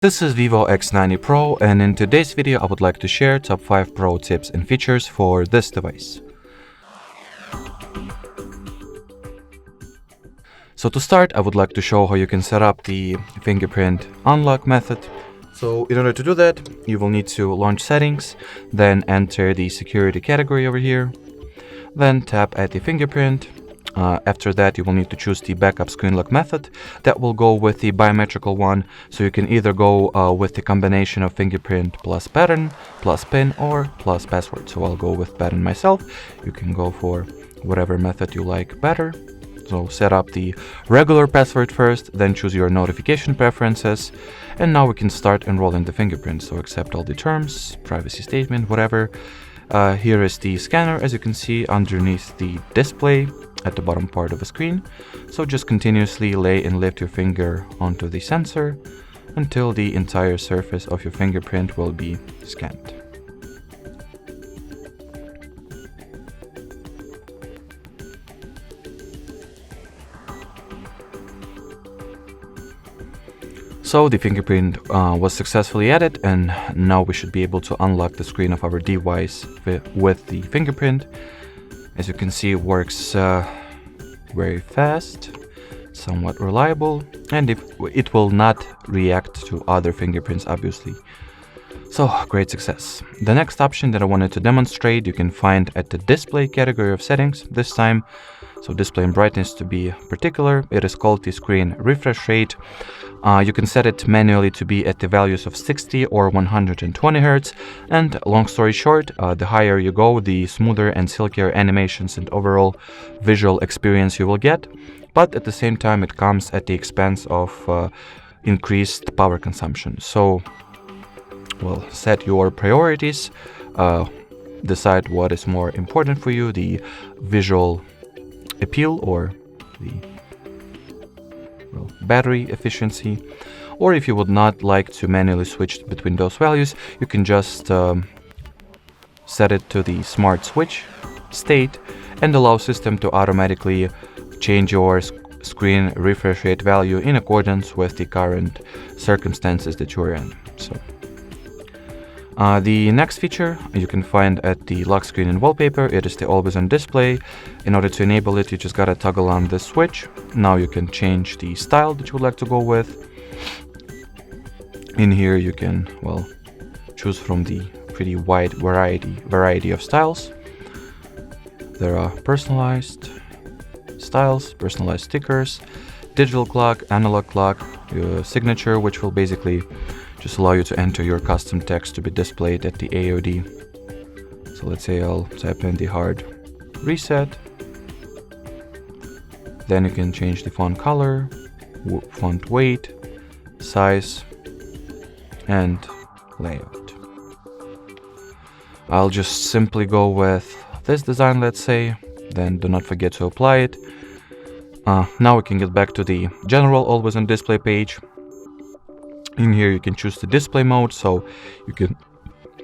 This is Vivo X90 Pro, and in today's video I would like to share top 5 pro tips and features for this device. So to start, I would like to show how you can set up the Fingerprint Unlock method. So in order to do that, you will need to launch settings, then enter the security category over here, then tap at the fingerprint. After that, you will need to choose the backup screen lock method. That will go with the biometrical one, so you can either go with the combination of fingerprint plus pattern, plus pin, or plus password. So I'll go with pattern myself. You can go for whatever method you like better. So set up the regular password first, then choose your notification preferences, and now we can start enrolling the fingerprint. So accept all the terms, privacy statement, whatever. Here is the scanner, as you can see underneath the display at the bottom part of the screen. So just continuously lay and lift your finger onto the sensor until the entire surface of your fingerprint will be scanned. So the fingerprint was successfully added, and now we should be able to unlock the screen of our device with the fingerprint. As you can see, it works very fast, somewhat reliable, and it will not react to other fingerprints, obviously. So, great success. The next option that I wanted to demonstrate you can find at the display category of settings this time. So display and brightness to be particular, it is called the screen refresh rate. You can set it manually to be at the values of 60 or 120 Hz, and long story short, the higher you go, the smoother and silkier animations and overall visual experience you will get, but at the same time it comes at the expense of increased power consumption. So, well, set your priorities, decide what is more important for you, the visual appeal or the battery efficiency, or if you would not like to manually switch between those values, you can just set it to the smart switch state and allow system to automatically change your screen refresh rate value in accordance with the current circumstances that you're in. So the next feature you can find at the lock screen and wallpaper. It is the always on display. In order to enable it, you just gotta toggle on this switch. Now you can change the style that you would like to go with. In here you can, well, choose from the pretty wide variety of styles. There are personalized styles, personalized stickers, digital clock, analog clock, your signature, which will basically just allow you to enter your custom text to be displayed at the AOD. So let's say I'll type in the hard reset. Then you can change the font color, font weight, size, and layout. I'll just simply go with this design, let's say, then do not forget to apply it. Now we can get back to the general always on display page. In here you can choose the display mode, so you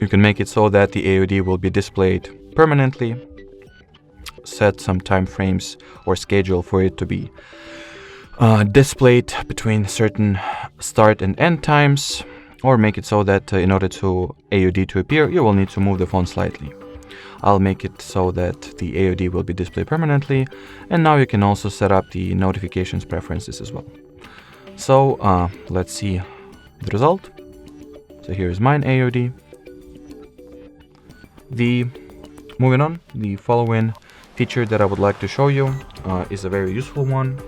can make it so that the AOD will be displayed permanently, set some time frames or schedule for it to be displayed between certain start and end times, or make it so that in order to AOD to appear you will need to move the phone slightly. I'll make it so that the AOD will be displayed permanently, and now you can also set up the notifications preferences as well. So let's see the result. So here's mine AOD. Moving on, the following feature that I would like to show you is a very useful one.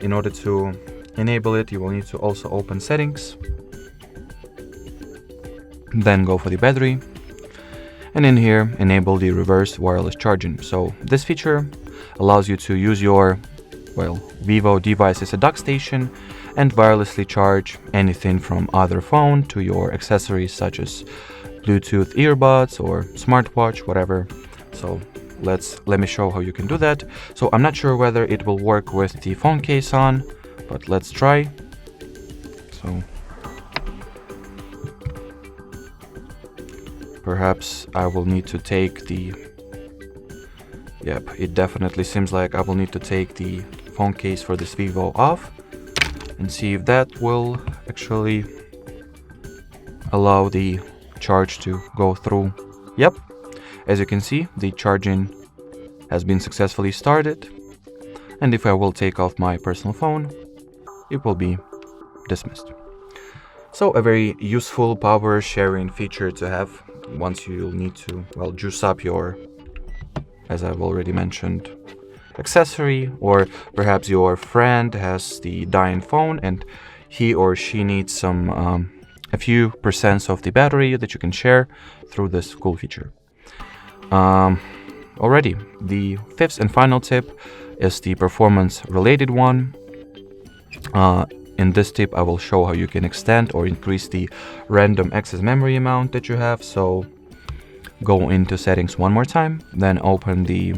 In order to enable it, you will need to also open settings, then go for the battery, and in here enable the reverse wireless charging. So this feature allows you to use your Vivo device as a dock station and wirelessly charge anything from other phone to your accessories such as Bluetooth earbuds or smartwatch, whatever. So let me show how you can do that. So I'm not sure whether it will work with the phone case on, but let's try. So perhaps I will need to take the, it definitely seems like I will need to take the phone case for this Vivo off and see if that will actually allow the charge to go through. Yep, as you can see, the charging has been successfully started, and if I will take off my personal phone, it will be dismissed. So a very useful power sharing feature to have once you need to, well, juice up your, as I've already mentioned, accessory, or perhaps your friend has the dying phone and he or she needs some a few percents of the battery that you can share through this cool feature. Already, the fifth and final tip is the performance related one. In this tip, I will show how you can extend or increase the random access memory amount that you have. So go into settings one more time, then open the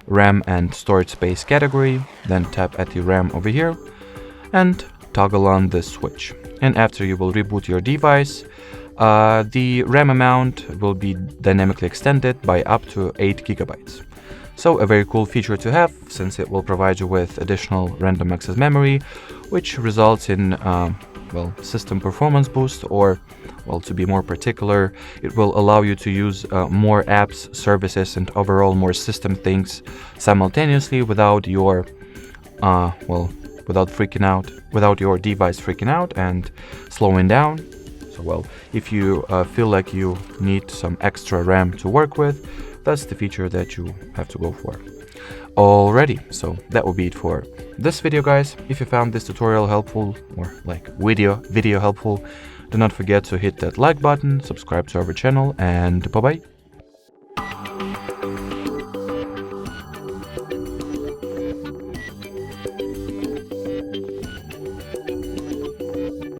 RAM and storage space category, then tap at the RAM over here and toggle on this switch. And after you will reboot your device, the RAM amount will be dynamically extended by up to 8 gigabytes. So a very cool feature to have, since it will provide you with additional random access memory, which results in well, system performance boost, or, well, to be more particular, it will allow you to use more apps, services, and overall more system things simultaneously without your without your device freaking out and slowing down. So, well, if you feel like you need some extra RAM to work with, that's the feature that you have to go for. Alrighty, so that will be it for this video, guys. If you found this tutorial helpful, or like video helpful, do not forget to hit that like button, subscribe to our channel, and bye bye.